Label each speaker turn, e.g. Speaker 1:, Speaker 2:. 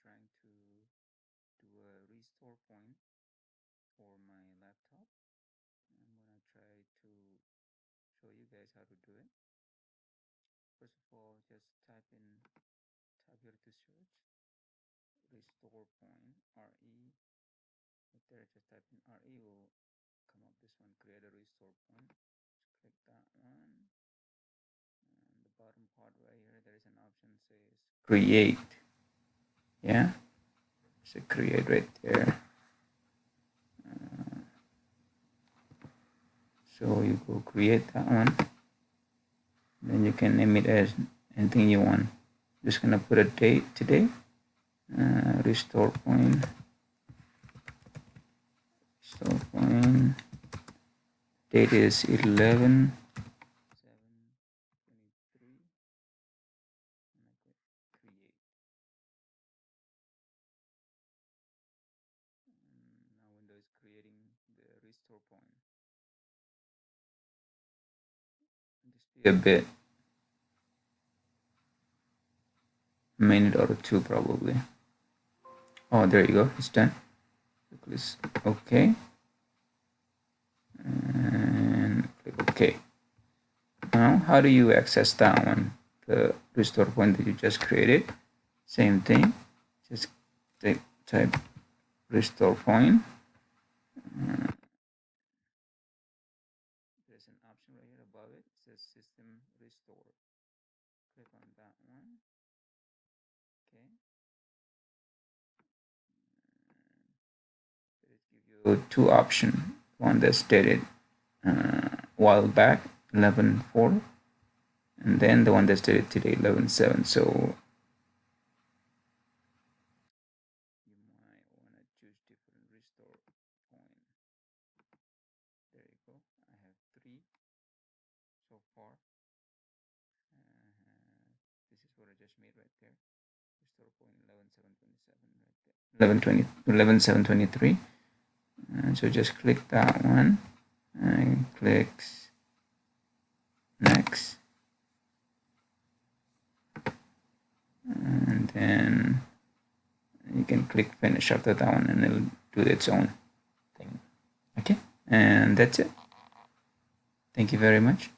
Speaker 1: trying to do a restore point for my laptop. I'm gonna try to show you guys how to do it. First of all, just type here to search restore point RE. Right there, just type in RE, will come up this one, create a restore point. Just click that one. And the bottom part right here, there is an option says create. Yeah, so create right there. So you go create that one, then you can name it as anything you want. Just gonna put a date today. Restore point. Date is 11/7/23. And I click create. And now Windows is creating the restore point. Just be a bit, a minute or two probably. Oh, there you go, it's done. Click OK. And click OK. Now, how do you access that one? The restore point that you just created. Same thing. Just type restore point. There's an option right here above it. It says system restore. Click on that one. Okay. It gives you two options. One that's stated while back 11/4, and then the one that's dated today 11/7. So you might want to choose different restore point. There you go. I have 3 so far. This is what I just made right there. Restore point 11/7/27 right there. 11/7/23. So just click that one and click next, and then you can click finish after that one, and it'll do its own thing. Okay, and that's it. Thank you very much.